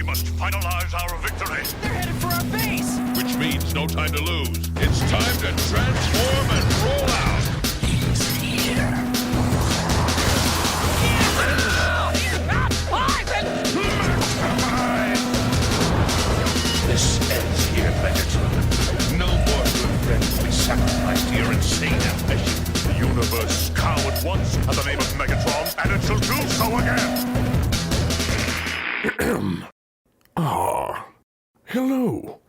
We must finalize our victory. They're headed for our base! Which means no time to lose. It's time to transform and roll out. He's here. This ends here, Megatron. No more good friends will be sacrificed to your insane ambition. The universe cowered once at the name of Megatron, and it shall do so again. Hello.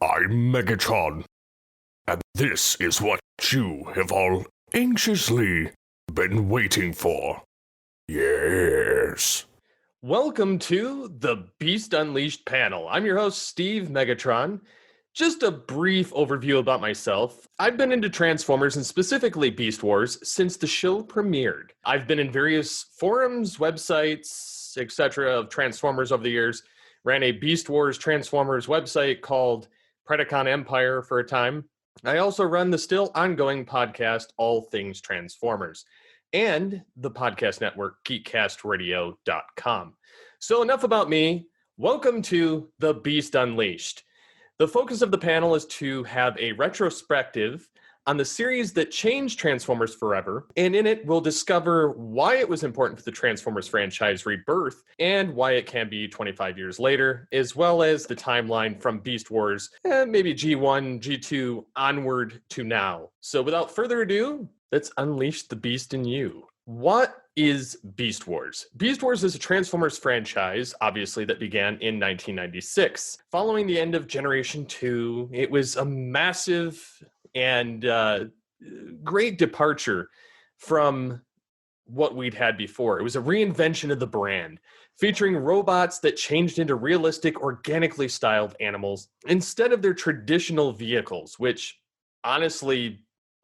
I'm Megatron. And this is what you have all anxiously been waiting for. Yes. Welcome to the Beast Unleashed panel. I'm your host, Steve Megatron. Just a brief overview about myself. I've been into Transformers and specifically Beast Wars since the show premiered. I've been in various forums, websites, etc. of Transformers over the years. Ran a Beast Wars Transformers website called Predacon Empire for a time. I also run the still ongoing podcast, All Things Transformers, and the podcast network, geekcastradio.com. So enough about me. Welcome to The Beast Unleashed. The focus of the panel is to have a retrospective on the series that changed Transformers forever, and in it we'll discover why it was important for the Transformers franchise rebirth and why it can be 25 years later, as well as the timeline from Beast Wars, maybe G1, G2, onward to now. So without further ado, let's unleash the beast in you. What is Beast Wars? Beast Wars is a Transformers franchise, obviously, that began in 1996. Following the end of Generation 2, it was a massive and great departure from what we'd had before. It was a reinvention of the brand, featuring robots that changed into realistic, organically styled animals instead of their traditional vehicles, which, honestly,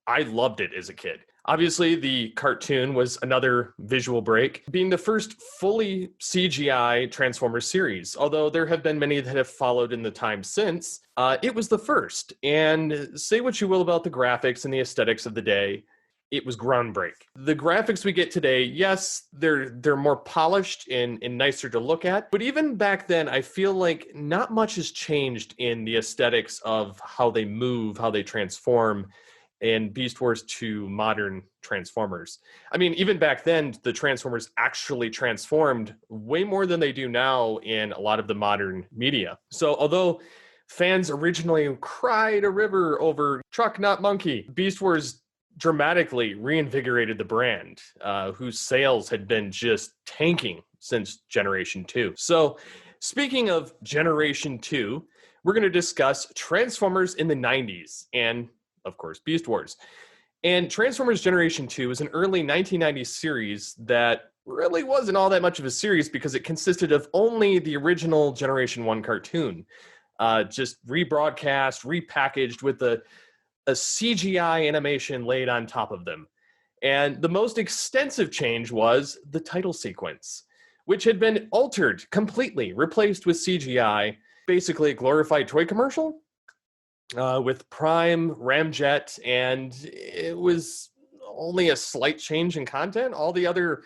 I loved it as a kid. Obviously, the cartoon was another visual break, being the first fully CGI Transformers series. Although there have been many that have followed in the time since, it was the first. And say what you will about the graphics and the aesthetics of the day, it was groundbreaking. The graphics we get today, yes, they're more polished and nicer to look at. But even back then, I feel like not much has changed in the aesthetics of how they move, how they transform, and Beast Wars to modern Transformers. I mean, even back then, the Transformers actually transformed way more than they do now in a lot of the modern media. So although fans originally cried a river over Truck Not Monkey, Beast Wars dramatically reinvigorated the brand, whose sales had been just tanking since Generation 2. So speaking of Generation 2, we're going to discuss Transformers in the 90s and of course, Beast Wars. And Transformers Generation 2 is an early 1990s series that really wasn't all that much of a series because it consisted of only the original Generation 1 cartoon, just rebroadcast, repackaged with a CGI animation laid on top of them. And the most extensive change was the title sequence, which had been altered completely, replaced with CGI, basically a glorified toy commercial. With Prime, Ramjet, and it was only a slight change in content. All the other,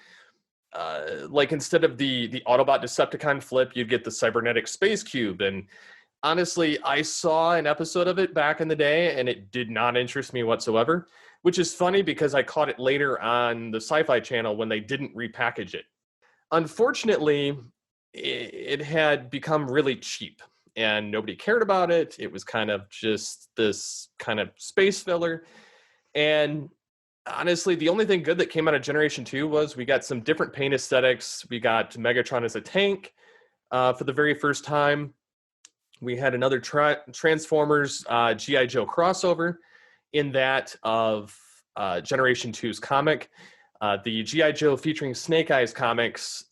like instead of the Autobot Decepticon flip, you'd get the cybernetic space cube. And honestly, I saw an episode of it back in the day, and it did not interest me whatsoever, which is funny because I caught it later on the Sci-Fi Channel when they didn't repackage it. Unfortunately, it had become really cheap. And nobody cared about it. It was kind of just this kind of space filler. And honestly, the only thing good that came out of Generation 2 was we got some different paint aesthetics. We got Megatron as a tank for the very first time. We had another Transformers G.I. Joe crossover in that of Generation 2's comic. The G.I. Joe featuring Snake Eyes comics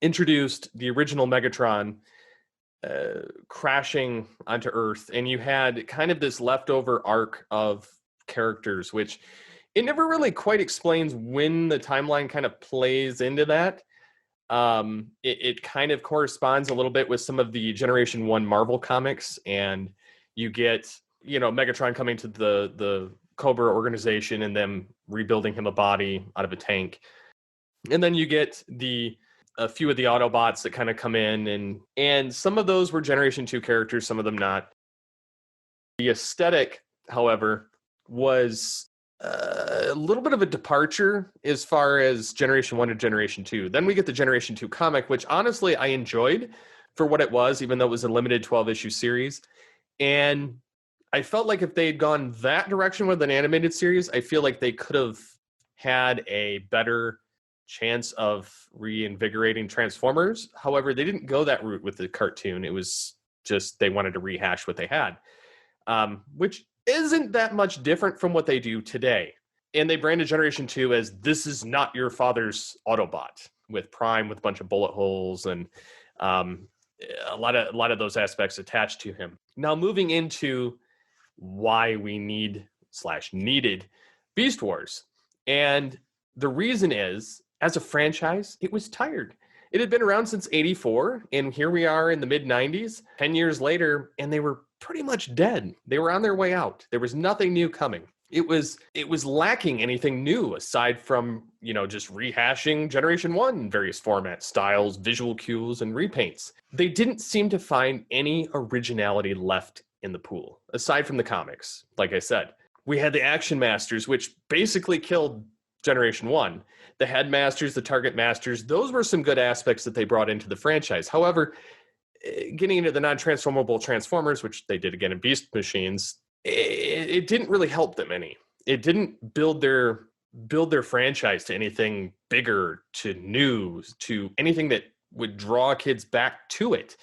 introduced the original Megatron crashing onto Earth, and you had kind of this leftover arc of characters, which it never really quite explains when the timeline kind of plays into that. It kind of corresponds a little bit with some of the Generation 1 Marvel comics, and you get, Megatron coming to the Cobra organization and them rebuilding him a body out of a tank. And then you get the a few of the Autobots that kind of come in, and some of those were Generation 2 characters, some of them not. The aesthetic, however, was a little bit of a departure as far as Generation 1 to Generation 2. Then we get the Generation 2 comic, which honestly I enjoyed for what it was, even though it was a limited 12-issue series. And I felt like if they had gone that direction with an animated series, I feel like they could have had a better chance of reinvigorating Transformers. However, they didn't go that route with the cartoon. It was just they wanted to rehash what they had, which isn't that much different from what they do today. And they branded Generation 2 as "This is not your father's Autobot," with Prime with a bunch of bullet holes and a lot of those aspects attached to him. Now, moving into why we needed Beast Wars. And the reason is, as a franchise, it was tired. It had been around since 84, and here we are in the mid-90s, 10 years later, and they were pretty much dead. They were on their way out. There was nothing new coming. It was lacking anything new aside from, just rehashing Generation 1 in various formats, styles, visual cues, and repaints. They didn't seem to find any originality left in the pool, aside from the comics. Like I said, we had the Action Masters, which basically killed Generation 1. The Headmasters, the Target Masters, those were some good aspects that they brought into the franchise. However, getting into the non-transformable Transformers, which they did again in Beast Machines, it didn't really help them any. It didn't build their franchise to anything bigger, to news, to anything that would draw kids back to it.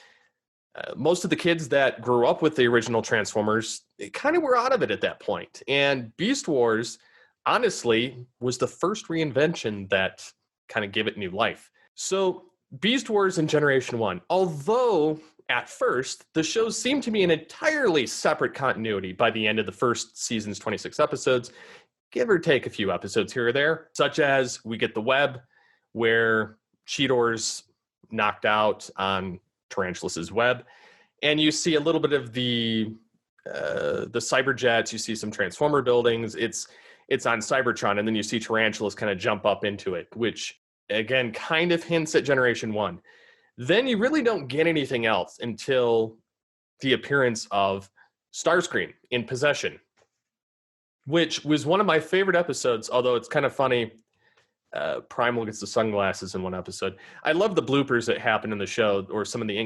Most of the kids that grew up with the original Transformers kind of were out of it at that point. And Beast Wars, honestly, was the first reinvention that kind of gave it new life. So Beast Wars and Generation 1, although at first the shows seemed to be an entirely separate continuity by the end of the first season's 26 episodes, give or take a few episodes here or there, such as we get the web where Cheetor's knocked out on Tarantulas' web, and you see a little bit of the Cyberjets. You see some Transformer buildings. It's on Cybertron, and then you see Tarantulas kind of jump up into it, which again kind of hints at Generation 1. Then you really don't get anything else until the appearance of Starscream in Possession, which was one of my favorite episodes, although it's kind of funny. Primal gets the sunglasses in one episode. I love the bloopers that happen in the show, or some of the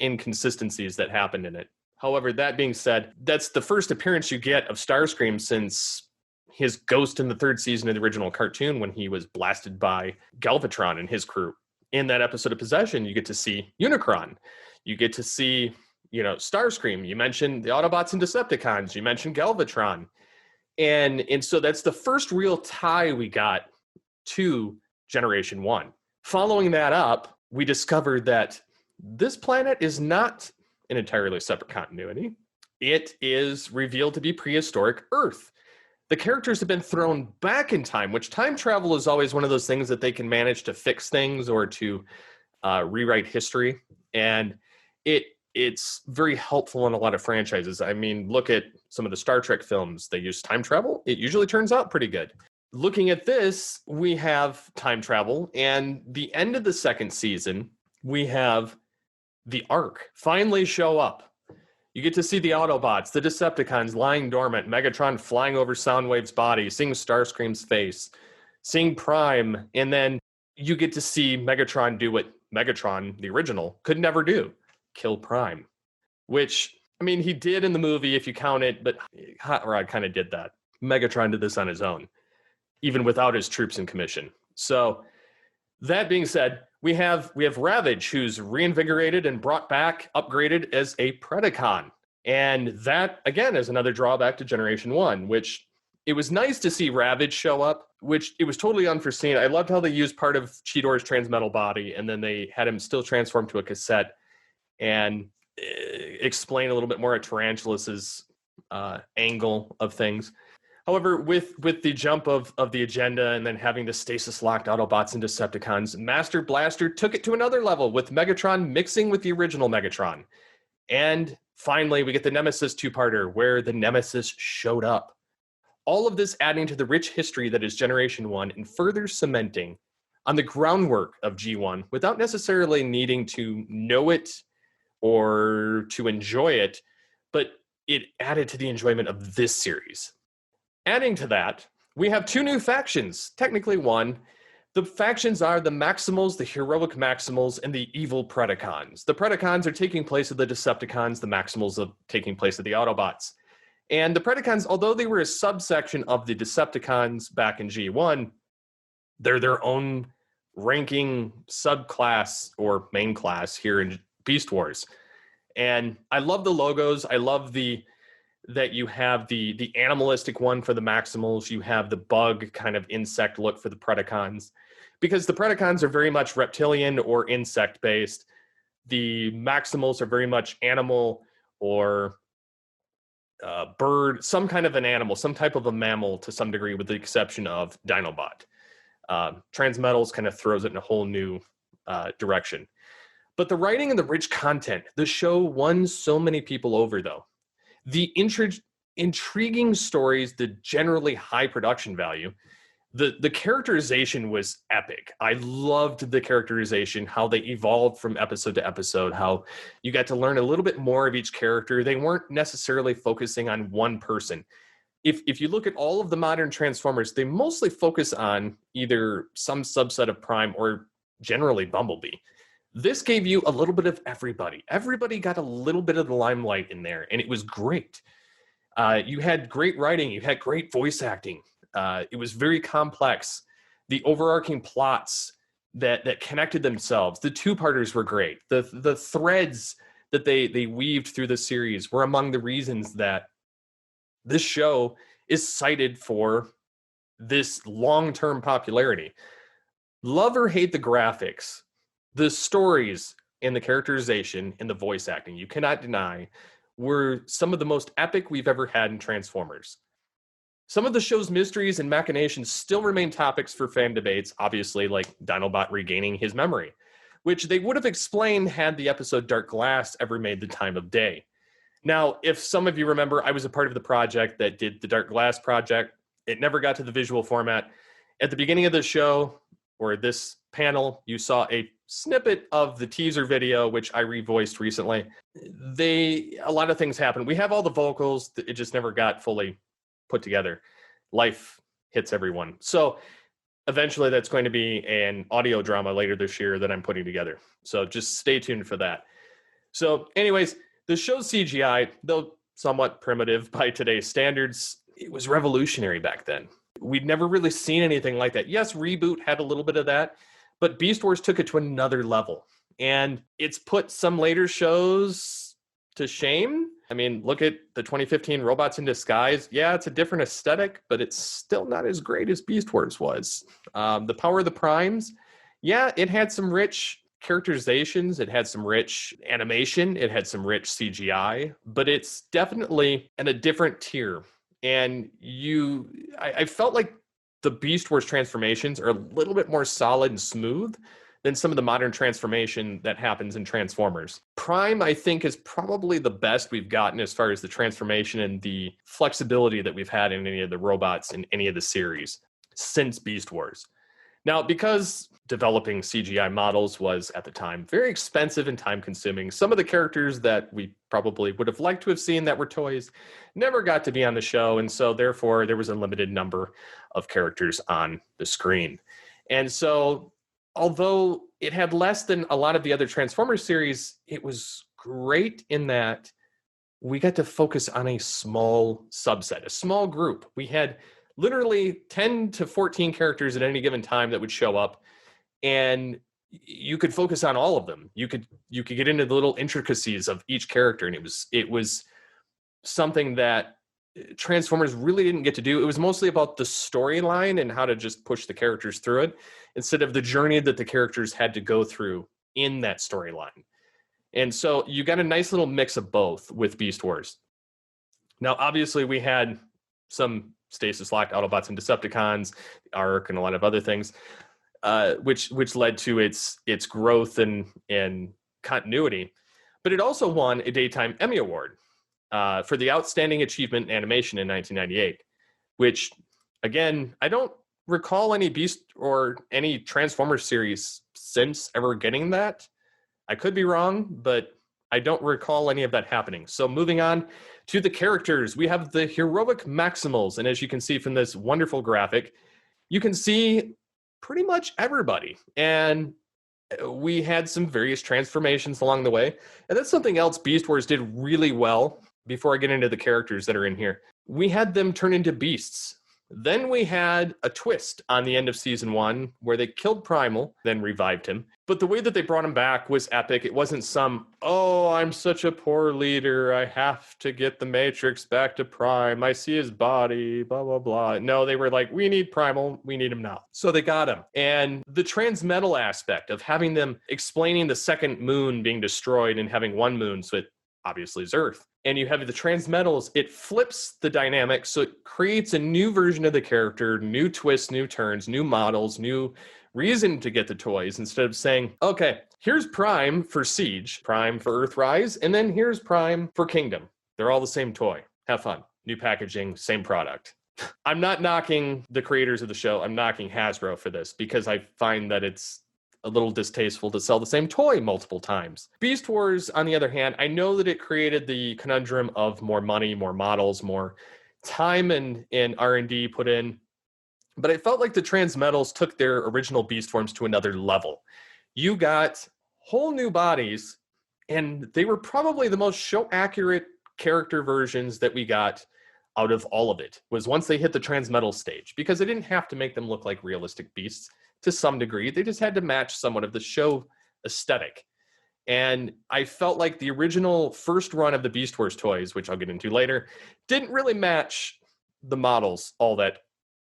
inconsistencies that happened in it. However, that being said, that's the first appearance you get of Starscream since his ghost in the third season of the original cartoon, when he was blasted by Galvatron and his crew. In that episode of Possession, you get to see Unicron. You get to see, Starscream. You mentioned the Autobots and Decepticons. You mentioned Galvatron. And so that's the first real tie we got to Generation 1. Following that up, we discovered that this planet is not an entirely separate continuity. It is revealed to be prehistoric Earth. The characters have been thrown back in time, which time travel is always one of those things that they can manage to fix things or to rewrite history. And it's very helpful in a lot of franchises. I mean, look at some of the Star Trek films. They use time travel. It usually turns out pretty good. Looking at this, we have time travel, and the end of the second season, we have the Ark finally show up. You get to see the Autobots, the Decepticons lying dormant, Megatron flying over Soundwave's body, seeing Starscream's face, seeing Prime, and then you get to see Megatron do what Megatron, the original, could never do, kill Prime. Which, I mean, he did in the movie if you count it, but Hot Rod kind of did that. Megatron did this on his own, even without his troops in commission. So that being said, we have Ravage, who's reinvigorated and brought back, upgraded as a Predacon. And that, again, is another drawback to Generation 1, which it was nice to see Ravage show up, which it was totally unforeseen. I loved how they used part of Cheetor's transmetal body, and then they had him still transform to a cassette and explain a little bit more at Tarantulas' angle of things. However, with the jump of the agenda and then having the stasis-locked Autobots and Decepticons, Master Blaster took it to another level with Megatron mixing with the original Megatron. And finally, we get the Nemesis two-parter where the Nemesis showed up. All of this adding to the rich history that is Generation 1 and further cementing on the groundwork of G1 without necessarily needing to know it or to enjoy it, but it added to the enjoyment of this series. Adding to that, we have two new factions, technically one. The factions are the Maximals, the heroic Maximals, and the evil Predacons. The Predacons are taking place of the Decepticons, the Maximals are taking place of the Autobots. And the Predacons, although they were a subsection of the Decepticons back in G1, they're their own ranking subclass or main class here in Beast Wars. And I love the logos. I love that you have the animalistic one for the Maximals. You have the bug kind of insect look for the Predacons, because the Predacons are very much reptilian or insect based. The Maximals are very much animal or bird, some kind of an animal, some type of a mammal to some degree, with the exception of Dinobot. Transmetals kind of throws it in a whole new direction. But the writing and the rich content, the show won so many people over, though. The intriguing stories, the generally high production value, the characterization was epic. I loved the characterization, how they evolved from episode to episode, how you got to learn a little bit more of each character. They weren't necessarily focusing on one person. If you look at all of the modern Transformers, they mostly focus on either some subset of Prime or generally Bumblebee. This gave you a little bit of everybody. Everybody got a little bit of the limelight in there, and it was great. You had great writing. You had great voice acting. It was very complex. The overarching plots that connected themselves, the two-parters were great. The threads that they weaved through the series were among the reasons that this show is cited for this long-term popularity. Love or hate the graphics, the stories and the characterization and the voice acting, you cannot deny, were some of the most epic we've ever had in Transformers. Some of the show's mysteries and machinations still remain topics for fan debates, obviously, like Dinobot regaining his memory, which they would have explained had the episode Dark Glass ever made the time of day. Now, if some of you remember, I was a part of the project that did the Dark Glass project. It never got to the visual format. At the beginning of the show, or this panel, you saw a snippet of the teaser video, which I revoiced recently. A lot of things happened. We have all the vocals. It just never got fully put together. Life hits everyone. So eventually that's going to be an audio drama later this year that I'm putting together. So just stay tuned for that. So anyways, the show's CGI, though somewhat primitive by today's standards, it was revolutionary back then. We'd never really seen anything like that. Yes, Reboot had a little bit of that, but Beast Wars took it to another level. And it's put some later shows to shame. I mean, look at the 2015 Robots in Disguise. Yeah, it's a different aesthetic, but it's still not as great as Beast Wars was. The Power of the Primes, yeah, it had some rich characterizations, it had some rich animation, it had some rich CGI, but it's definitely in a different tier. And I felt like the Beast Wars transformations are a little bit more solid and smooth than some of the modern transformation that happens in Transformers. Prime, I think, is probably the best we've gotten as far as the transformation and the flexibility that we've had in any of the robots in any of the series since Beast Wars. Now, because developing CGI models was, at the time, very expensive and time-consuming, some of the characters that we probably would have liked to have seen that were toys never got to be on the show, and so, therefore, there was a limited number of characters on the screen. And so, although it had less than a lot of the other Transformers series, it was great in that we got to focus on a small subset, a small group. We had literally 10 to 14 characters at any given time that would show up, and you could focus on all of them. You could get into the little intricacies of each character, and it was something that Transformers really didn't get to do. It was mostly about the storyline and how to just push the characters through it, instead of the journey that the characters had to go through in that storyline. And so you got a nice little mix of both with Beast Wars. Now, obviously, we had some stasis-locked Autobots and Decepticons, the Ark, and a lot of other things, which led to its growth and continuity. But it also won a Daytime Emmy Award for the Outstanding Achievement in Animation in 1998, which, again, I don't recall any Beast or any Transformers series since ever getting that. I could be wrong, but I don't recall any of that happening. So moving on to the characters, we have the heroic Maximals. And as you can see from this wonderful graphic, you can see pretty much everybody. And we had some various transformations along the way. And that's something else Beast Wars did really well. Before I get into the characters that are in here, we had them turn into beasts. Then we had a twist on the end of season 1 where they killed Primal, then revived him. But the way that they brought him back was epic. It wasn't some, oh, I'm such a poor leader, I have to get the Matrix back to Prime, I see his body, blah, blah, blah. No, they were like, we need Primal, we need him now. So they got him. And the transmetal aspect of having them explaining the second moon being destroyed and having one moon, so it obviously is Earth. And you have the transmetals, it flips the dynamic, so it creates a new version of the character, new twists, new turns, new models, new reason to get the toys, instead of saying, okay, here's Prime for Siege, Prime for Earthrise, and then here's Prime for Kingdom. They're all the same toy. Have fun. New packaging, same product. I'm not knocking the creators of the show. I'm knocking Hasbro for this because I find that it's a little distasteful to sell the same toy multiple times. Beast Wars, on the other hand, I know that it created the conundrum of more money, more models, more time and R&D put in, but I felt like the Transmetals took their original Beast forms to another level. You got whole new bodies, and they were probably the most show-accurate character versions that we got out of all of it, was once they hit the Transmetal stage, because they didn't have to make them look like realistic beasts. To some degree, they just had to match somewhat of the show aesthetic. And I felt like the original first run of the Beast Wars toys, which I'll get into later, didn't really match the models all that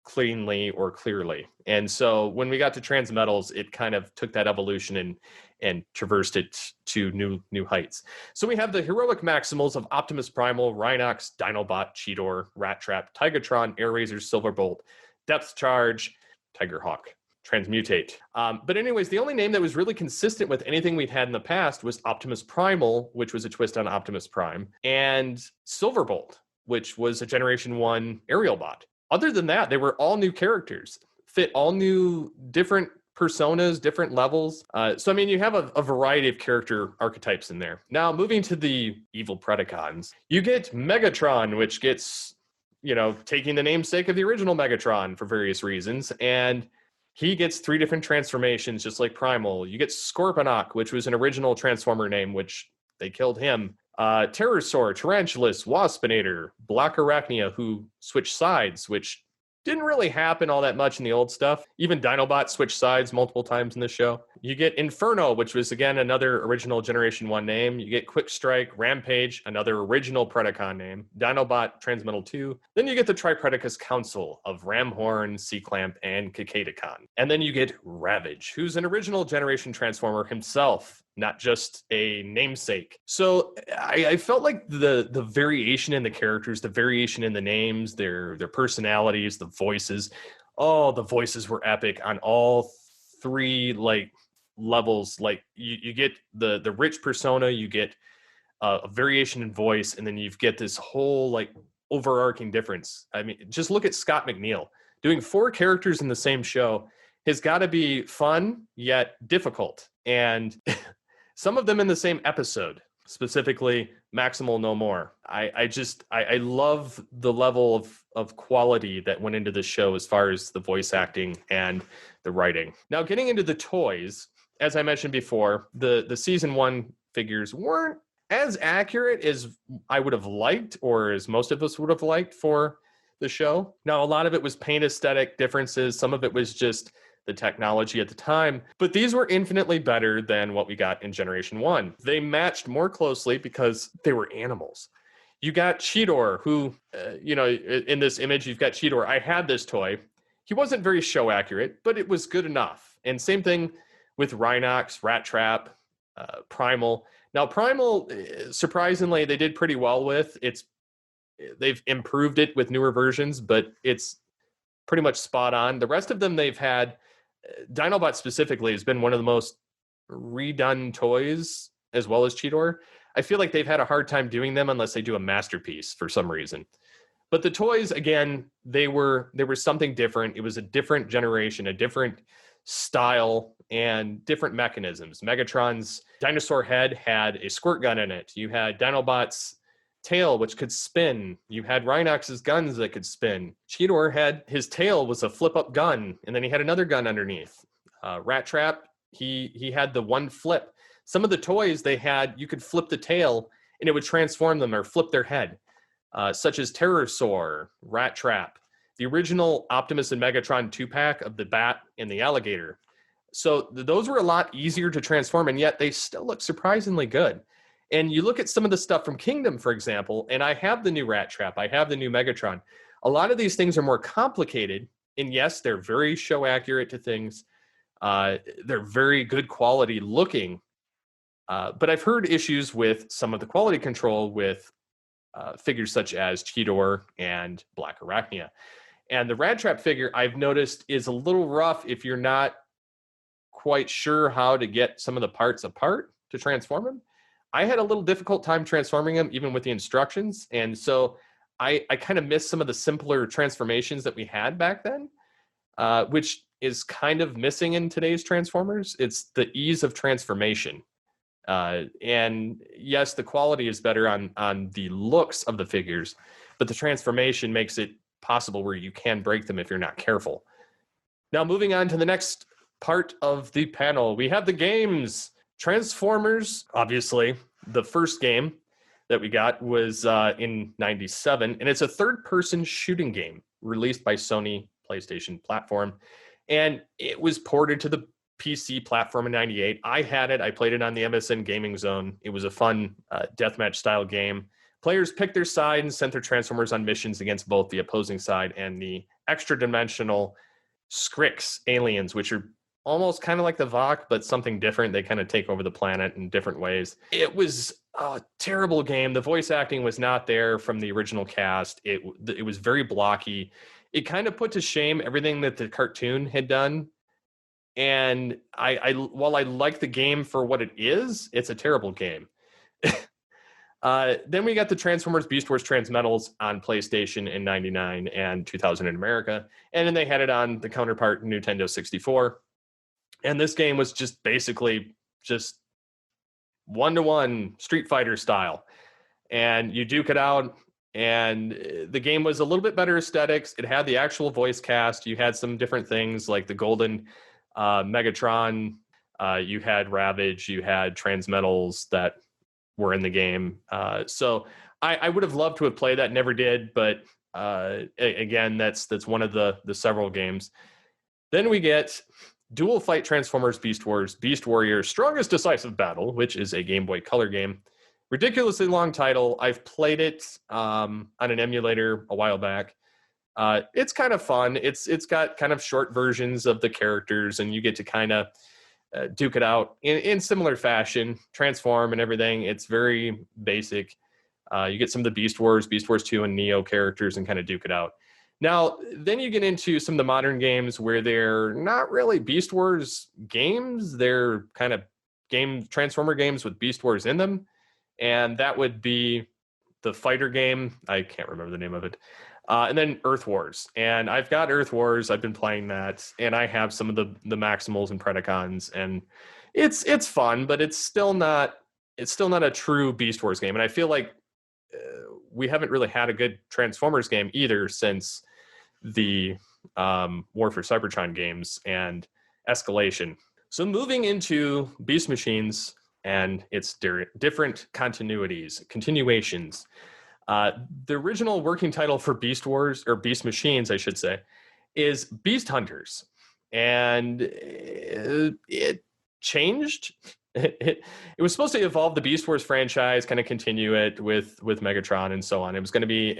cleanly or clearly. And so when we got to Transmetals, it kind of took that evolution and traversed it to new heights. So we have the heroic Maximals of Optimus Primal, Rhinox, Dinobot, Cheetor, Rat Trap, Tigatron, Air Razor, Silverbolt, Depth Charge, Tigerhawk, Transmutate. But anyways, the only name that was really consistent with anything we've had in the past was Optimus Primal, which was a twist on Optimus Prime, and Silverbolt, which was a Generation 1 aerial bot. Other than that, they were all new characters, fit all new different personas, different levels. So, I mean, you have a variety of character archetypes in there. Now, moving to the evil Predacons, you get Megatron, which gets, taking the namesake of the original Megatron for various reasons, and he gets 3 different transformations, just like Primal. You get Scorponok, which was an original Transformer name, which they killed him. Terrorsaur, Tarantulas, Waspinator, Black Arachnia, who switched sides, which didn't really happen all that much in the old stuff. Even Dinobot switched sides multiple times in the show. You get Inferno, which was, again, another original Generation 1 name. You get Quick Strike, Rampage, another original Predacon name. Dinobot, Transmetal 2. Then you get the Tripredacus Council of Ramhorn, C-Clamp, and Cicadacon. And then you get Ravage, who's an original Generation Transformer himself, not just a namesake. So I felt like the variation in the characters, the variation in the names, their personalities, the voices, the voices were epic on all 3 levels. Like you get the rich persona, you get a variation in voice, and then you get this whole overarching difference. I mean, just look at Scott McNeil doing 4 characters in the same show has got to be fun yet difficult, and some of them in the same episode, specifically Maximal No More. I love the level of quality that went into this show as far as the voice acting and the writing. Now, getting into the toys, as I mentioned before, the season 1 figures weren't as accurate as I would have liked, or as most of us would have liked for the show. Now, a lot of it was paint aesthetic differences. Some of it was just the technology at the time, but these were infinitely better than what we got in Generation 1. They matched more closely because they were animals. You got Cheetor, who, in this image, you've got Cheetor. I had this toy. He wasn't very show accurate, but it was good enough. And same thing with Rhinox, Rat Trap, Primal. Now, Primal, surprisingly, they did pretty well with. They've improved it with newer versions, but it's pretty much spot on. The rest of them they've had, Dinobot specifically has been one of the most redone toys, as well as Cheetor. I feel like they've had a hard time doing them unless they do a masterpiece for some reason. But the toys, again, they were something different. It was a different generation, a different style, and different mechanisms. Megatron's dinosaur head had a squirt gun in it. You had Dinobot's tail, which could spin. You had Rhinox's guns that could spin. Cheetor had his tail was a flip-up gun, and then he had another gun underneath. Rat Trap, he had the one flip. Some of the toys they had, you could flip the tail, and it would transform them or flip their head, such as Terrorsaur, Rat Trap, the original Optimus and Megatron 2-pack of the bat and the alligator. So those were a lot easier to transform, and yet they still look surprisingly good. And you look at some of the stuff from Kingdom, for example, and I have the new Rat Trap, I have the new Megatron. A lot of these things are more complicated, and yes, they're very show accurate to things. They're very good quality looking, but I've heard issues with some of the quality control with figures such as Cheetor and Black Arachnia. And the Rat Trap figure, I've noticed, is a little rough if you're not quite sure how to get some of the parts apart to transform him. I had a little difficult time transforming him, even with the instructions. And so I kind of missed some of the simpler transformations that we had back then, which is kind of missing in today's Transformers. It's the ease of transformation. And yes, the quality is better on the looks of the figures, but the transformation makes it possible where you can break them if you're not careful. Now, moving on to the next part of the panel, we have the games. Transformers, obviously, the first game that we got was in 97, and it's a third-person shooting game released by Sony PlayStation platform, and it was ported to the PC platform in 98. I had it. I played it on the MSN Gaming Zone. It was a fun deathmatch-style game. Players picked their side and sent their Transformers on missions against both the opposing side and the extra-dimensional Skrix aliens, which are almost kind of like the Vok, but something different. They kind of take over the planet in different ways. It was a terrible game. The voice acting was not there from the original cast. It was very blocky. It kind of put to shame everything that the cartoon had done. And while I like the game for what it is, it's a terrible game. Then we got the Transformers Beast Wars Transmetals on PlayStation in 99 and 2000 in America. And then they had it on the counterpart Nintendo 64. And this game was just basically just one-to-one Street Fighter style. And you duke it out, and the game was a little bit better aesthetics. It had the actual voice cast. You had some different things like the Golden Megatron. You had Ravage. You had Transmetals that were in the game. So I would have loved to have played that. Never did. But again, that's one of the several games. Then we get Dual Fight Transformers Beast Wars Beast Warrior Strongest Decisive Battle, which is a Game Boy Color game. Ridiculously long title. I've played it on an emulator a while back. It's kind of fun. It's got kind of short versions of the characters, and you get to kind of duke it out in similar fashion, transform and everything. It's very basic. You get some of the Beast Wars 2 and Neo characters and kind of duke it out. Now, then you get into some of the modern games where they're not really Beast Wars games. They're kind of Transformer games with Beast Wars in them. And that would be the fighter game. I can't remember the name of it. And then Earth Wars. And I've got Earth Wars. I've been playing that. And I have some of the Maximals and Predacons. And it's fun, but it's still not a true Beast Wars game. And I feel like we haven't really had a good Transformers game either since the War for Cybertron games and Escalation. So moving into Beast Machines and its different continuations. The original working title for Beast Wars, or Beast Machines, I should say, is Beast Hunters. And it changed. It was supposed to evolve the Beast Wars franchise, kind of continue it with Megatron and so on. It was going to be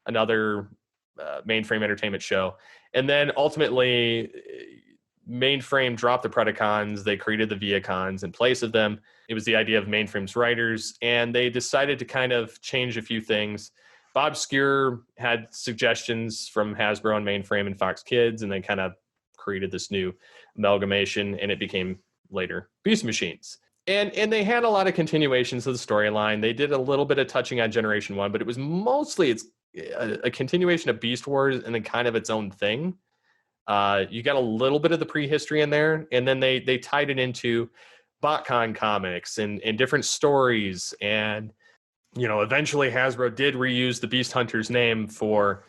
another Mainframe Entertainment show. And then ultimately, Mainframe dropped the Predacons. They created the Viacons in place of them. It was the idea of Mainframe's writers, and they decided to kind of change a few things. Bob Skure had suggestions from Hasbro and Mainframe and Fox Kids, and they kind of created this new amalgamation, and it became later Beast Machines. And they had a lot of continuations of the storyline. They did a little bit of touching on Generation 1, but it was mostly, it's a continuation of Beast Wars and then kind of its own thing. You got a little bit of the prehistory in there, and then they tied it into BotCon comics and different stories. And, eventually Hasbro did reuse the Beast Hunter's name for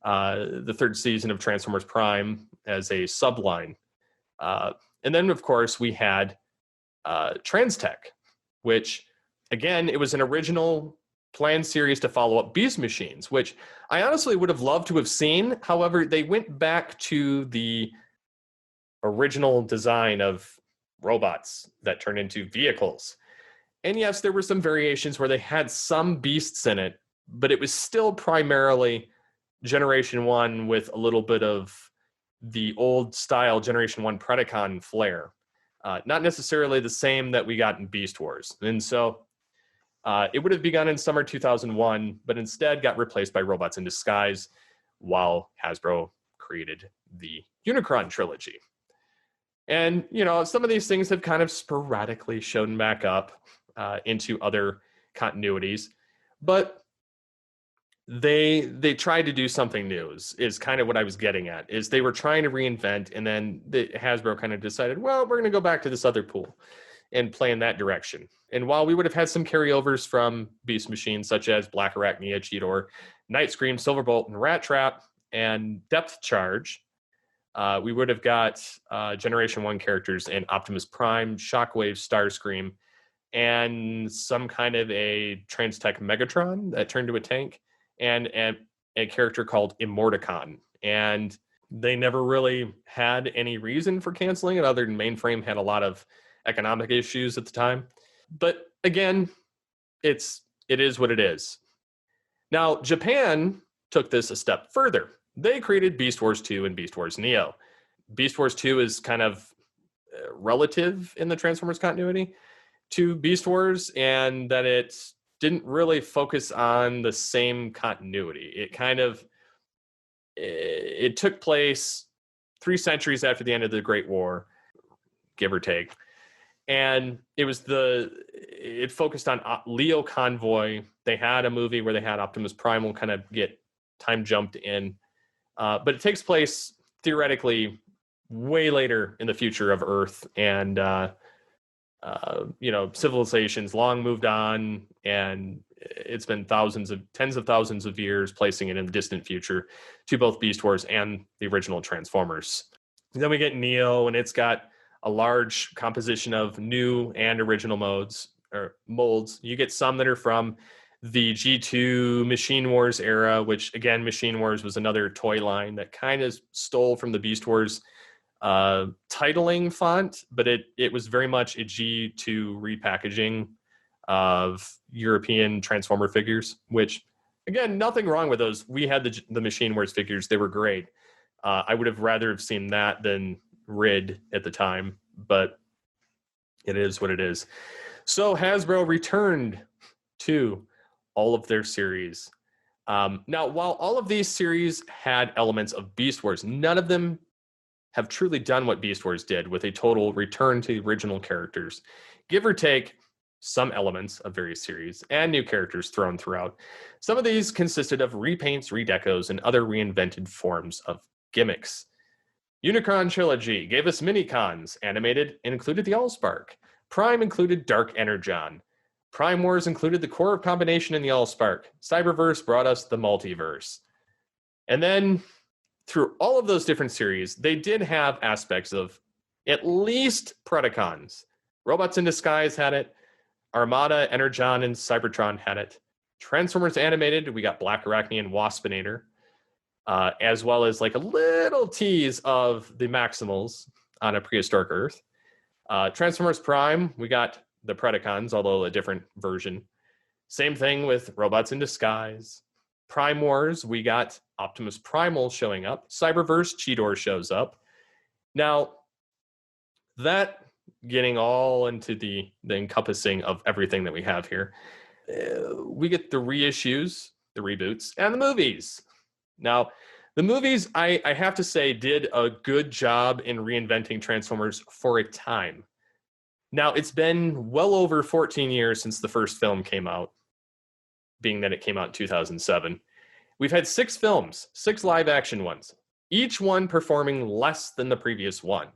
the third season of Transformers Prime as a subline. And then, of course, we had Transtech, which, again, it was an original planned series to follow up Beast Machines, which I honestly would have loved to have seen. However, they went back to the original design of robots that turn into vehicles. And yes, there were some variations where they had some beasts in it, but it was still primarily Generation 1 with a little bit of the old style Generation 1 Predacon flair. Not necessarily the same that we got in Beast Wars. And so it would have begun in summer 2001, but instead got replaced by Robots in Disguise while Hasbro created the Unicron trilogy. And, some of these things have kind of sporadically shown back up into other continuities, but they tried to do something new is kind of what I was getting at, is they were trying to reinvent, and then Hasbro kind of decided, well, we're going to go back to this other pool and play in that direction. And while we would have had some carryovers from Beast Machines, such as Black Arachnia, Cheetor, Night Scream, Silverbolt, and Rat Trap, and Depth Charge, we would have got Generation 1 characters in Optimus Prime, Shockwave, Starscream, and some kind of a Transtech Megatron that turned to a tank, and a character called Immorticon. And they never really had any reason for canceling it other than Mainframe had a lot of economic issues at the time. But again, it is what it is. Now, Japan took this a step further. They created Beast Wars 2 and Beast Wars Neo. Beast Wars 2 is kind of relative in the Transformers continuity to Beast Wars, and that it didn't really focus on the same continuity. It took place 3 centuries after the end of the Great War, give or take. And it focused on Leo Convoy. They had a movie where they had Optimus Primal kind of get time jumped in. But it takes place theoretically way later in the future of Earth, and civilizations long moved on, and it's been tens of thousands of years, placing it in the distant future to both Beast Wars and the original Transformers. Then we get Neo, and it's got a large composition of new and original molds. You get some that are from the G2 Machine Wars era, which, again, Machine Wars was another toy line that kind of stole from the Beast Wars titling font, but it was very much a G2 repackaging of European Transformer figures, which, again, nothing wrong with those. We had the Machine Wars figures. They were great. I would have rather have seen that than Rid at the time, but it is what it is. So Hasbro returned to all of their series. Now, while all of these series had elements of Beast Wars, none of them have truly done what Beast Wars did with a total return to the original characters. Give or take some elements of various series and new characters thrown throughout. Some of these consisted of repaints, redecos, and other reinvented forms of gimmicks. Unicron Trilogy gave us Minicons, animated, and included the Allspark. Prime included Dark Energon. Prime Wars included the core of combination in the Allspark. Cyberverse brought us the multiverse. And then, through all of those different series, they did have aspects of at least Predacons. Robots in Disguise had it. Armada, Energon, and Cybertron had it. Transformers Animated, we got Black Arachnia and Waspinator. As well as like a little tease of the Maximals on a prehistoric Earth. Transformers Prime, we got the Predacons, although a different version. Same thing with Robots in Disguise. Prime Wars, we got Optimus Primal showing up. Cyberverse, Cheetor shows up. Now, that getting all into the encompassing of everything that we have here, we get the reissues, the reboots, and the movies. Now, the movies, I have to say, did a good job in reinventing Transformers for a time. Now, it's been well over 14 years since the first film came out, being that it came out in 2007. We've had 6 films, 6 live action ones, each one performing less than the previous one.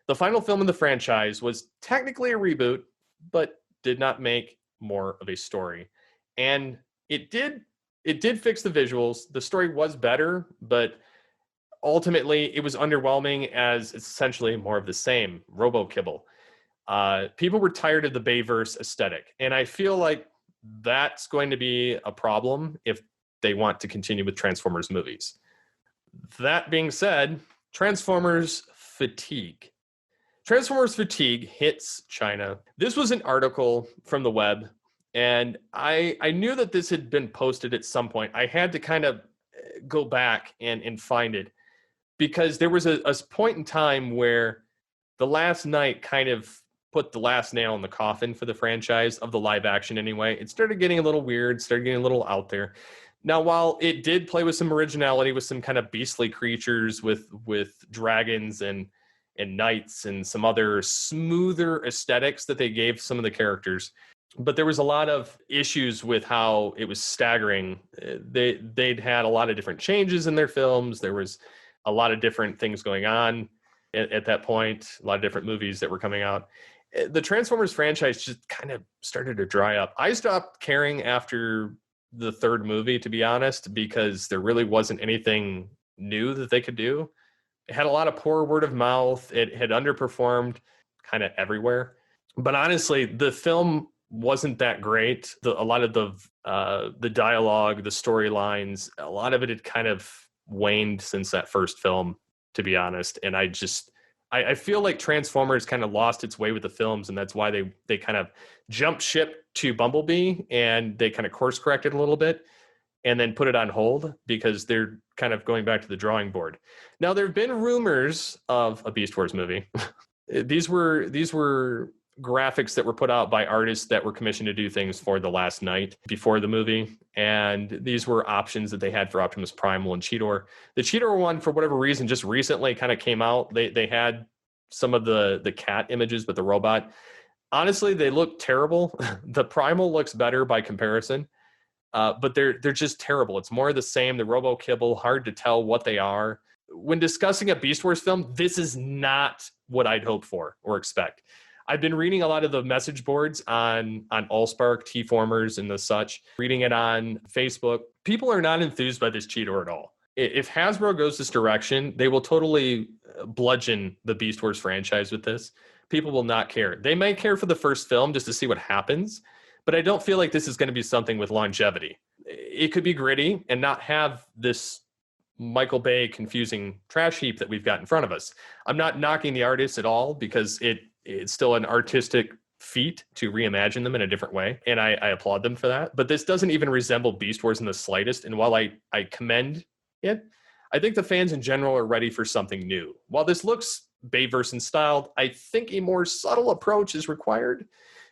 The final film in the franchise was technically a reboot, but did not make more of a story. And it did fix the visuals. The story was better, but ultimately it was underwhelming as it's essentially more of the same, robo-kibble. People were tired of the Bayverse aesthetic, and I feel like that's going to be a problem if they want to continue with Transformers movies. That being said, Transformers fatigue. Transformers fatigue hits China. This was an article from the web, and I knew that this had been posted at some point. I had to kind of go back and find it because there was a point in time where The Last Night kind of put the last nail in the coffin for the franchise, of the live action anyway. It started getting a little weird, started getting a little out there. Now, while it did play with some originality, with some kind of beastly creatures, with dragons and knights and some other smoother aesthetics that they gave some of the characters, but there was a lot of issues with how it was staggering. They'd had a lot of different changes in their films. There was a lot of different things going on at that point, a lot of different movies that were coming out. The Transformers franchise just kind of started to dry up. I stopped caring after the 3rd movie, to be honest, because there really wasn't anything new that they could do. It had a lot of poor word of mouth. It had underperformed kind of everywhere. But honestly, the film wasn't that great. A lot of the dialogue, the storylines, a lot of it had kind of waned since that first film, to be honest. And I feel like Transformers kind of lost its way with the films, and that's why they kind of jumped ship to Bumblebee, and they kind of course corrected a little bit and then put it on hold because they're kind of going back to the drawing board. Now, there have been rumors of a Beast Wars movie. These were graphics that were put out by artists that were commissioned to do things for The Last Night before the movie. And these were options that they had for Optimus Primal and Cheetor. The Cheetor one, for whatever reason, just recently kind of came out. They had some of the cat images with the robot. Honestly, they look terrible. The Primal looks better by comparison, but they're just terrible. It's more of the same. The robo-kibble, hard to tell what they are. When discussing a Beast Wars film, this is not what I'd hope for or expect. I've been reading a lot of the message boards on Allspark, T-Formers, and the such, reading it on Facebook. People are not enthused by this Cheetor at all. If Hasbro goes this direction, they will totally bludgeon the Beast Wars franchise with this. People will not care. They may care for the first film just to see what happens, but I don't feel like this is going to be something with longevity. It could be gritty and not have this Michael Bay confusing trash heap that we've got in front of us. I'm not knocking the artists at all because it's still an artistic feat to reimagine them in a different way, and I applaud them for that. But this doesn't even resemble Beast Wars in the slightest, and while I commend it, I think the fans in general are ready for something new. While this looks Bayverse and styled, I think a more subtle approach is required.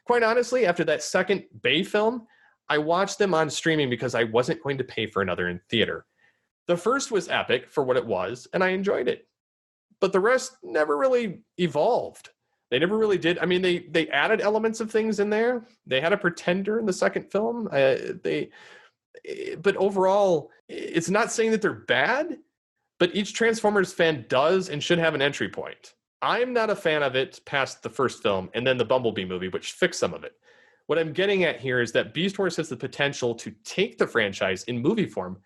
Quite honestly, after that second Bay film, I watched them on streaming because I wasn't going to pay for another in theater. The first was epic for what it was, and I enjoyed it. But the rest never really evolved. They never really did. I mean, they added elements of things in there. They had a pretender in the second film. But overall, it's not saying that they're bad, but each Transformers fan does and should have an entry point. I'm not a fan of it past the first film and then the Bumblebee movie, which fixed some of it. What I'm getting at here is that Beast Wars has the potential to take the franchise in movie form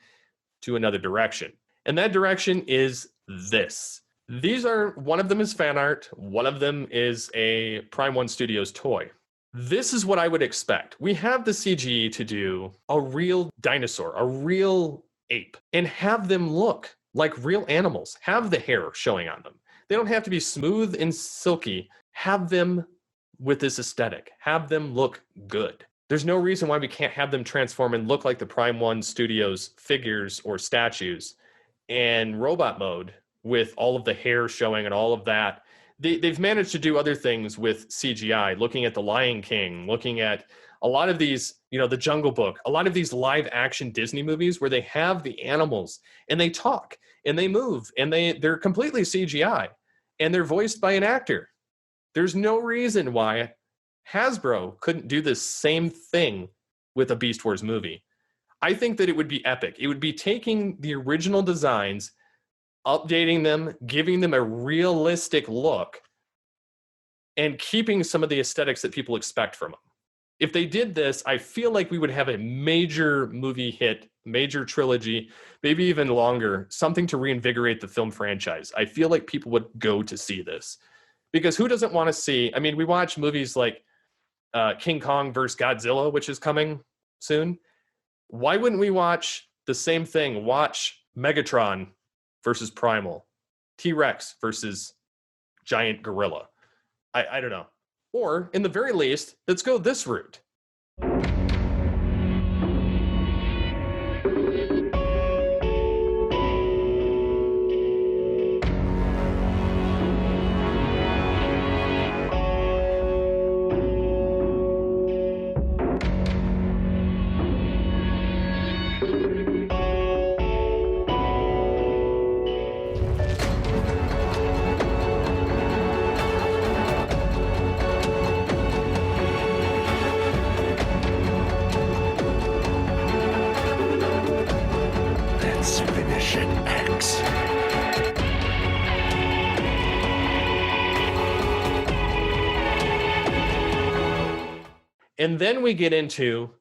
to another direction. And that direction is this. One of them is fan art. One of them is a Prime One Studios toy. This is what I would expect. We have the CGE to do a real dinosaur, a real ape, and have them look like real animals. Have the hair showing on them. They don't have to be smooth and silky. Have them with this aesthetic. Have them look good. There's no reason why we can't have them transform and look like the Prime One Studios figures or statues in robot mode with all of the hair showing and all of that. They've managed to do other things with CGI, looking at The Lion King, looking at a lot of these, The Jungle Book, a lot of these live action Disney movies where they have the animals and they talk and they move and they're completely CGI and they're voiced by an actor. There's no reason why Hasbro couldn't do this same thing with a Beast Wars movie. I think that it would be epic. It would be taking the original designs, updating them, giving them a realistic look, and keeping some of the aesthetics that people expect from them. If they did this, I feel like we would have a major movie hit, major trilogy, maybe even longer, something to reinvigorate the film franchise. I feel like people would go to see this. Because who doesn't want to see, I mean, we watch movies like King Kong versus Godzilla, which is coming soon. Why wouldn't we watch the same thing? Watch Megatron versus Primal, T-Rex versus giant gorilla. I don't know. Or, in the very least, let's go this route. Let's finish it, X. And then we get into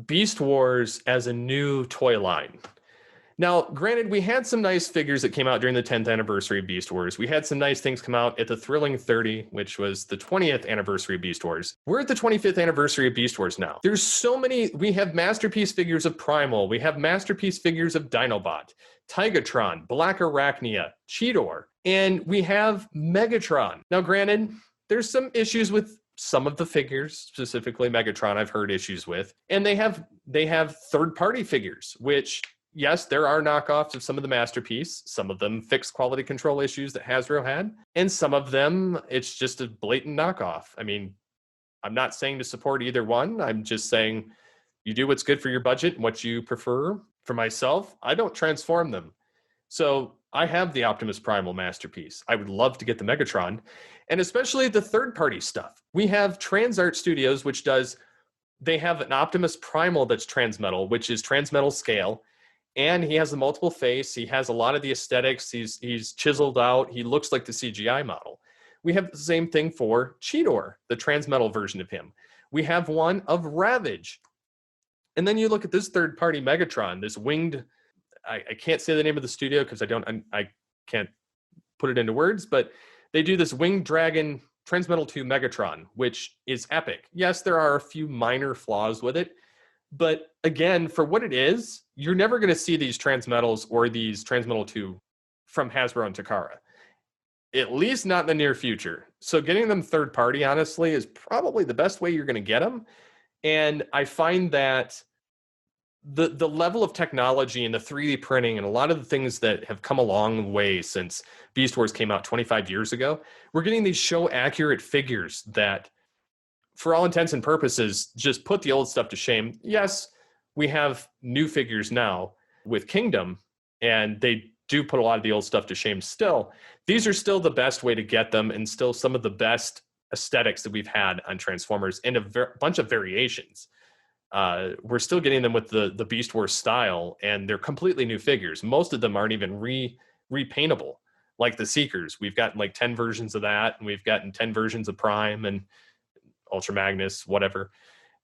Beast Wars as a new toy line. Now, granted, we had some nice figures that came out during the 10th anniversary of Beast Wars. We had some nice things come out at the Thrilling 30, which was the 20th anniversary of Beast Wars. We're at the 25th anniversary of Beast Wars now. There's so many. We have masterpiece figures of Primal. We have masterpiece figures of Dinobot, Tigatron, Black Arachnia, Cheetor, and we have Megatron. Now, granted, there's some issues with some of the figures, specifically Megatron, I've heard issues with. And they have third-party figures, which, yes, there are knockoffs of some of the masterpiece. Some of them fixed quality control issues that Hasbro had. And some of them, it's just a blatant knockoff. I mean, I'm not saying to support either one. I'm just saying you do what's good for your budget and what you prefer. For myself, I don't transform them. So I have the Optimus Primal masterpiece. I would love to get the Megatron, and especially the third-party stuff. We have TransArt Studios, they have an Optimus Primal that's transmetal, which is transmetal scale, and he has the multiple face. He has a lot of the aesthetics. He's chiseled out. He looks like the CGI model. We have the same thing for Cheetor, the transmetal version of him. We have one of Ravage. And then you look at this third-party Megatron, this winged, I can't say the name of the studio because I can't put it into words, but they do this Winged Dragon Transmetal 2 Megatron, which is epic. Yes, there are a few minor flaws with it, but again, for what it is, you're never going to see these Transmetals or these Transmetal 2 from Hasbro and Takara. At least not in the near future. So getting them third party, honestly, is probably the best way you're going to get them. And I find that the level of technology and the 3D printing and a lot of the things that have come a long way since Beast Wars came out 25 years ago, we're getting these show accurate figures that, for all intents and purposes, just put the old stuff to shame. Yes, we have new figures now with Kingdom, and they do put a lot of the old stuff to shame still. These are still the best way to get them, and still some of the best aesthetics that we've had on Transformers, and a bunch of variations. We're still getting them with the Beast Wars style, and they're completely new figures. Most of them aren't even repaintable, like the Seekers. We've gotten like 10 versions of that, and we've gotten 10 versions of Prime and Ultra Magnus, whatever.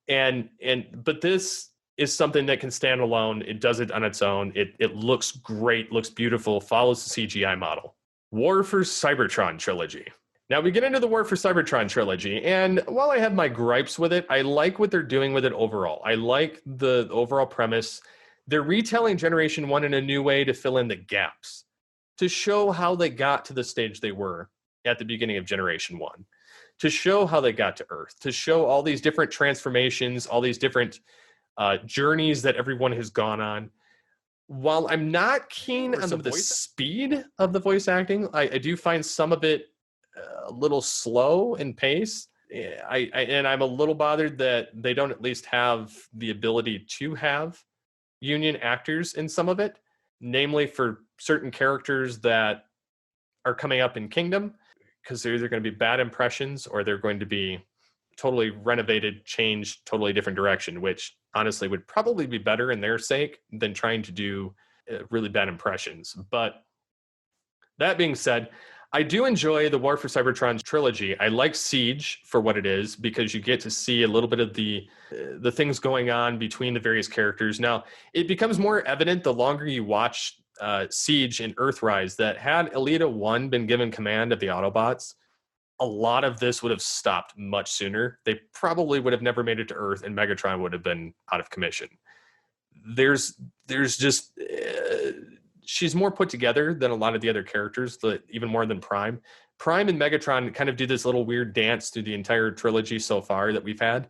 But this is something that can stand alone. It does it on its own. It looks great, looks beautiful, follows the CGI model. War for Cybertron trilogy. Now we get into the War for Cybertron trilogy, and while I have my gripes with it, I like what they're doing with it overall. I like the overall premise. They're retelling Generation 1 in a new way to fill in the gaps, to show how they got to the stage they were at the beginning of Generation 1, to show how they got to Earth, to show all these different transformations, all these different journeys that everyone has gone on. While I'm not keen on the speed of the voice acting, I do find some of it a little slow in pace. I'm a little bothered that they don't at least have the ability to have union actors in some of it, namely for certain characters that are coming up in Kingdom, because they're either going to be bad impressions or they're going to be totally renovated, changed, totally different direction, which honestly would probably be better in their sake than trying to do really bad impressions. But that being said, I do enjoy the War for Cybertron trilogy. I like Siege for what it is because you get to see a little bit of the things going on between the various characters. Now, it becomes more evident the longer you watch Siege and Earthrise that had Elita 1 been given command of the Autobots, a lot of this would have stopped much sooner. They probably would have never made it to Earth, and Megatron would have been out of commission. There's just she's more put together than a lot of the other characters, even more than Prime. Prime and Megatron kind of do this little weird dance through the entire trilogy so far that we've had,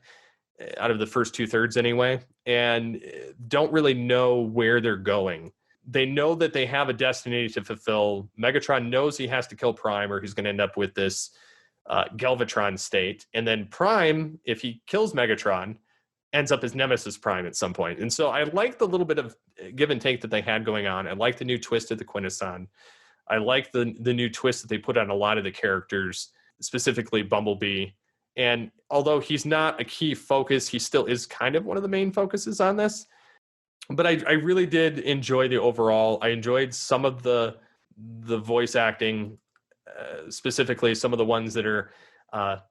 out of the first 2/3 anyway, and don't really know where they're going. They know that they have a destiny to fulfill. Megatron knows he has to kill Prime or he's going to end up with this Galvatron state. And then Prime, if he kills Megatron, ends up as Nemesis Prime at some point. And so I like the little bit of give and take that they had going on. I like the new twist of the Quintesson. I like the new twist that they put on a lot of the characters, specifically Bumblebee. And although he's not a key focus, he still is kind of one of the main focuses on this. But I really did enjoy the overall. I enjoyed some of the voice acting, specifically some of the ones that are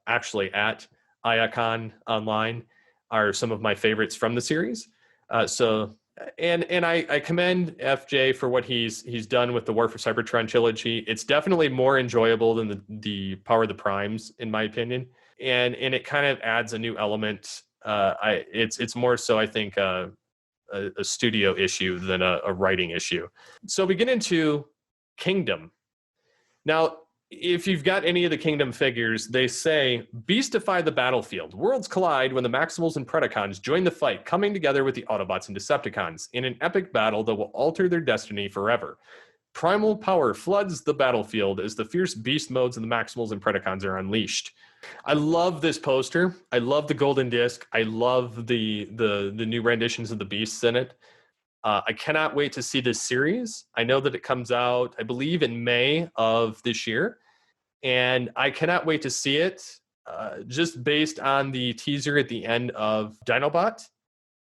actually at Iacon Online are some of my favorites from the series. And I commend FJ for what he's done with the War for Cybertron trilogy. It's definitely more enjoyable than the Power of the Primes, in my opinion, and it kind of adds a new element. It's more so, I think, a studio issue than a writing issue. So we get into Kingdom. Now, if you've got any of the Kingdom figures, they say, beastify the battlefield. Worlds collide when the Maximals and Predacons join the fight, coming together with the Autobots and Decepticons in an epic battle that will alter their destiny forever. Primal power floods the battlefield as the fierce beast modes of the Maximals and Predacons are unleashed. I love this poster. I love the golden disc. I love the new renditions of the beasts in it. I cannot wait to see this series. I know that it comes out, I believe, in May of this year. And I cannot wait to see it, just based on the teaser at the end of Dinobot.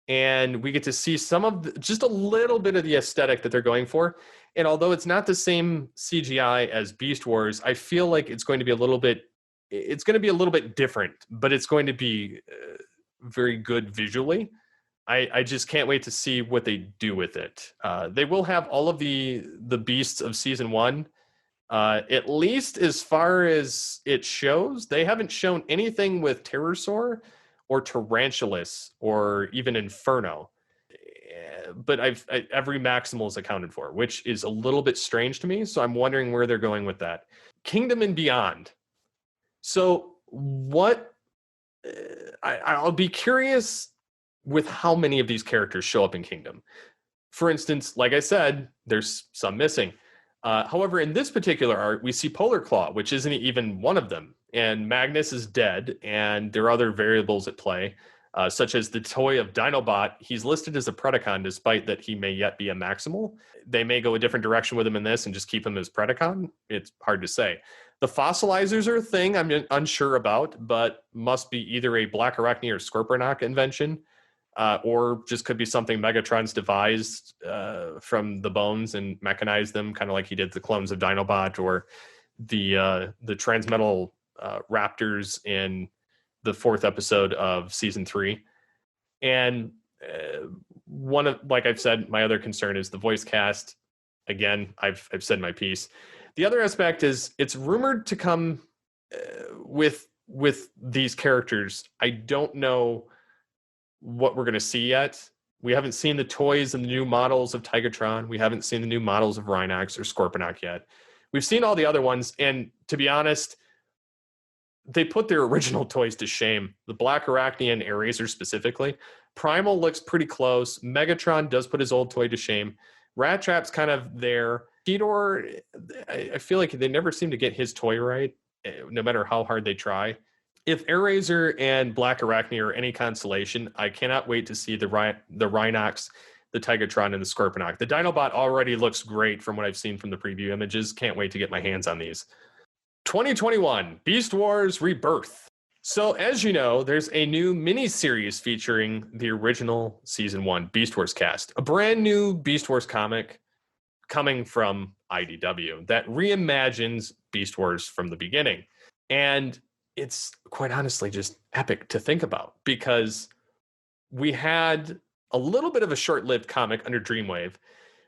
And we get to see just a little bit of the aesthetic that they're going for. And although it's not the same CGI as Beast Wars, I feel like it's going to be a little bit different, but it's going to be very good visually. I just can't wait to see what they do with it. They will have all of the beasts of season 1. At least as far as it shows, they haven't shown anything with Pterosaur or Tarantulas or even Inferno. But every Maximal is accounted for, which is a little bit strange to me. So I'm wondering where they're going with that. Kingdom and Beyond. So I'll be curious with how many of these characters show up in Kingdom. For instance, like I said, there's some missing. However, in this particular art, we see Polar Claw, which isn't even one of them. And Magnus is dead, and there are other variables at play, such as the toy of Dinobot. He's listed as a Predacon, despite that he may yet be a Maximal. They may go a different direction with him in this and just keep him as Predacon. It's hard to say. The fossilizers are a thing I'm unsure about, but must be either a Black Arachne or Scorponok invention. Or just could be something Megatron's devised from the bones and mechanized them, kind of like he did the clones of Dinobot or the Transmetal Raptors in the 4th episode of season 3. And like I've said, my other concern is the voice cast. Again, I've said my piece. The other aspect is it's rumored to come with these characters. I don't know what we're going to see yet. We haven't seen the toys and the new models of Tigatron. We haven't seen the new models of Rhinox or Scorponok yet. We've seen all the other ones, and to be honest, they put their original toys to shame. The Black Arachne and Airazor specifically. Primal looks pretty close. Megatron does put his old toy to shame. Rat Trap's kind of there. Cheetor, I feel like they never seem to get his toy right, no matter how hard they try. If Airazor and Black Arachne are any consolation, I cannot wait to see the Rhinox, the Tigatron, and the Scorponok. The Dinobot already looks great from what I've seen from the preview images. Can't wait to get my hands on these. 2021, Beast Wars Rebirth. So, as you know, there's a new mini-series featuring the original Season 1 Beast Wars cast, a brand new Beast Wars comic coming from IDW that reimagines Beast Wars from the beginning. And it's quite honestly just epic to think about because we had a little bit of a short-lived comic under Dreamwave,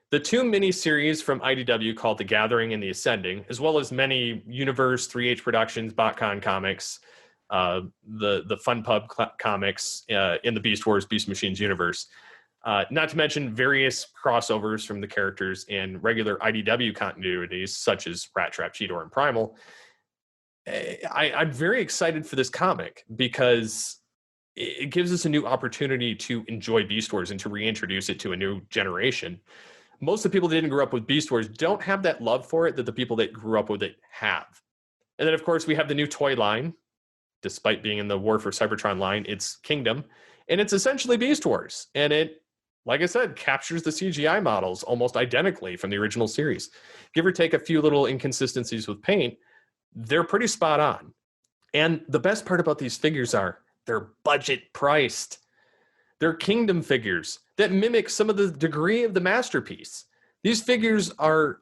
the two mini-series from IDW called The Gathering and The Ascending, as well as many Universe, 3H Productions, BotCon comics, the Fun Pub comics in the Beast Wars, Beast Machines universe. Not to mention various crossovers from the characters in regular IDW continuities, such as Rat Trap, Cheetor, and Primal. I'm very excited for this comic because it gives us a new opportunity to enjoy Beast Wars and to reintroduce it to a new generation. Most of the people that didn't grow up with Beast Wars don't have that love for it that the people that grew up with it have. And then, of course, we have the new toy line. Despite being in the War for Cybertron line, it's Kingdom. And it's essentially Beast Wars. And it, like I said, captures the CGI models almost identically from the original series. Give or take a few little inconsistencies with paint, they're pretty spot on. And the best part about these figures are they're budget priced. They're Kingdom figures that mimic some of the degree of the masterpiece. These figures are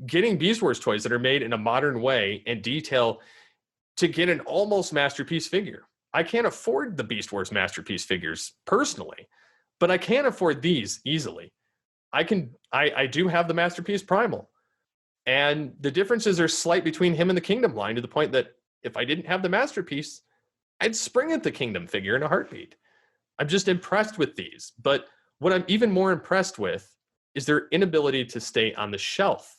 getting Beast Wars toys that are made in a modern way and detail to get an almost masterpiece figure. I can't afford the Beast Wars masterpiece figures personally, but I can afford these easily. I do have the masterpiece Primal. And the differences are slight between him and the Kingdom line to the point that if I didn't have the masterpiece, I'd spring at the Kingdom figure in a heartbeat. I'm just impressed with these. But what I'm even more impressed with is their inability to stay on the shelf.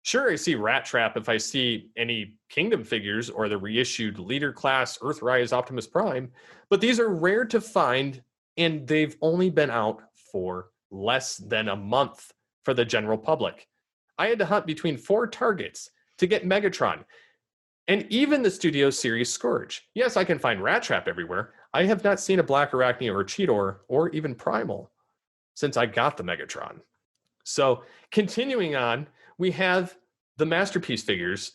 Sure, I see Rat Trap if I see any Kingdom figures or the reissued Leader Class Earthrise Optimus Prime, but these are rare to find and they've only been out for less than a month for the general public. I had to hunt between 4 targets to get Megatron and even the Studio Series Scourge. Yes, I can find Rat Trap everywhere. I have not seen a Black Arachne or Cheetor or even Primal since I got the Megatron. So continuing on, we have the masterpiece figures,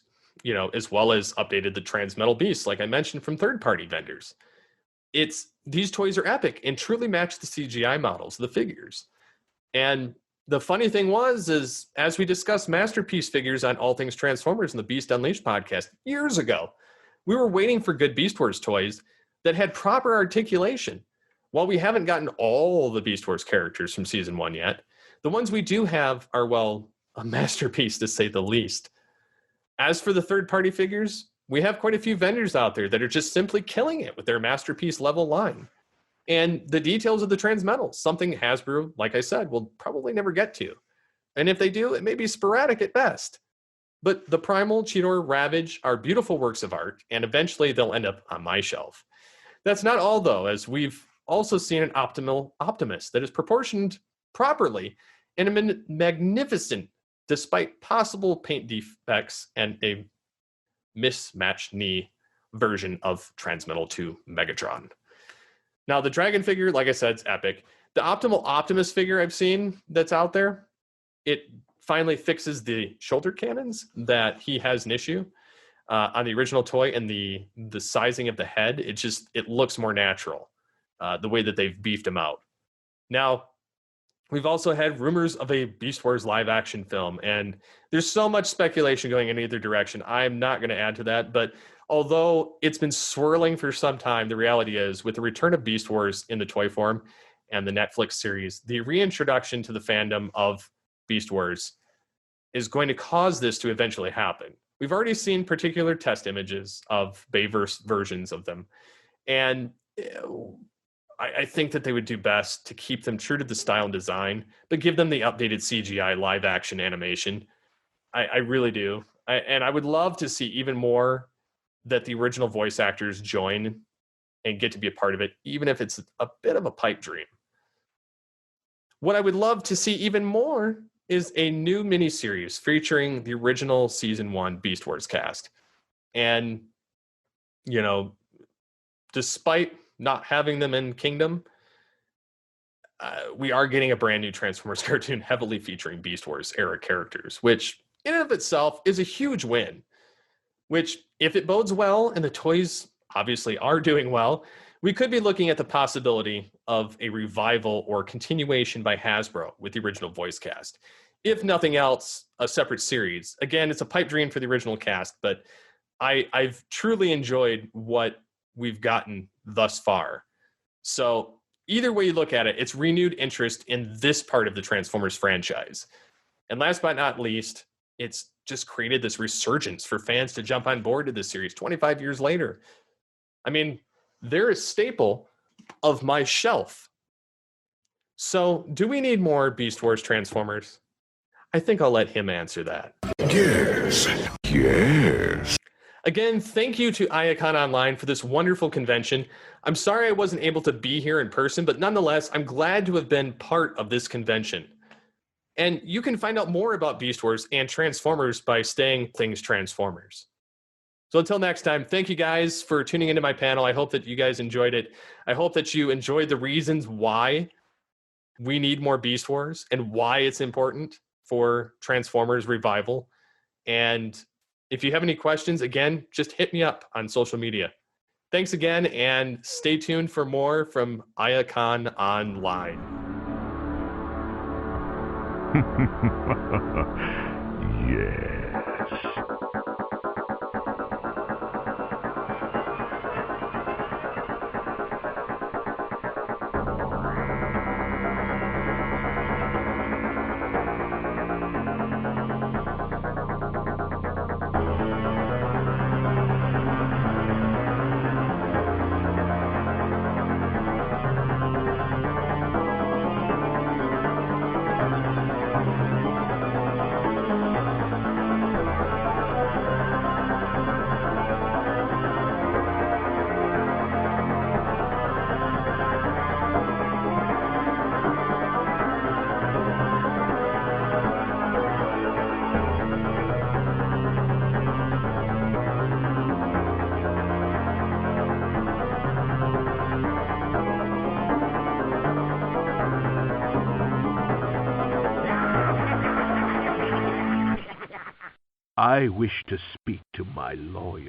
as well as updated the Transmetal Beasts, like I mentioned, from third-party vendors. These toys are epic and truly match the CGI models, the figures. And the funny thing is as we discussed masterpiece figures on All Things Transformers in the Beast Unleashed podcast years ago, we were waiting for good Beast Wars toys that had proper articulation. While we haven't gotten all the Beast Wars characters from Season 1 yet, the ones we do have are, well, a masterpiece to say the least. As for the third-party figures, we have quite a few vendors out there that are just simply killing it with their masterpiece level line. And the details of the Transmetals, something Hasbro, like I said, will probably never get to. And if they do, it may be sporadic at best. But the Primal, Cheetor, Ravage are beautiful works of art, and eventually they'll end up on my shelf. That's not all, though, as we've also seen an optimal Optimus that is proportioned properly and a magnificent, despite possible paint defects and a mismatched knee version of Transmetal 2 Megatron. Now, the Dragon figure, like I said, it's epic. The Optimal Optimus figure I've seen that's out there, it finally fixes the shoulder cannons that he has an issue on the original toy, and the sizing of the head, it looks more natural, the way that they've beefed him out. Now, we've also had rumors of a Beast Wars live-action film, and there's so much speculation going in either direction. I'm not going to add to that, but although it's been swirling for some time, the reality is, with the return of Beast Wars in the toy form and the Netflix series, the reintroduction to the fandom of Beast Wars is going to cause this to eventually happen. We've already seen particular test images of Bayverse versions of them, and I think that they would do best to keep them true to the style and design, but give them the updated CGI live action animation. I really do. And I would love to see even more that the original voice actors join and get to be a part of it, even if it's a bit of a pipe dream. What I would love to see even more is a new miniseries featuring the original Season 1 Beast Wars cast. And, despite not having them in Kingdom, we are getting a brand new Transformers cartoon heavily featuring Beast Wars era characters, which in and of itself is a huge win. Which, if it bodes well and the toys obviously are doing well, we could be looking at the possibility of a revival or continuation by Hasbro with the original voice cast. If nothing else, a separate series. Again, it's a pipe dream for the original cast, but I've truly enjoyed what we've gotten thus far. So either way you look at it, it's renewed interest in this part of the Transformers franchise. And last but not least, it's just created this resurgence for fans to jump on board to this series 25 years later. I mean, they're a staple of my shelf. So do we need more Beast Wars Transformers? I think I'll let him answer that. Yes. Yes. Again, thank you to Iacon Online for this wonderful convention. I'm sorry I wasn't able to be here in person, but nonetheless, I'm glad to have been part of this convention. And you can find out more about Beast Wars and Transformers by staying Things Transformers. So until next time, thank you guys for tuning into my panel. I hope that you guys enjoyed it. I hope that you enjoyed the reasons why we need more Beast Wars and why it's important for Transformers revival. And if you have any questions, again, just hit me up on social media. Thanks again, and stay tuned for more from Iacon Online. Yes. I wish to speak to my lawyer.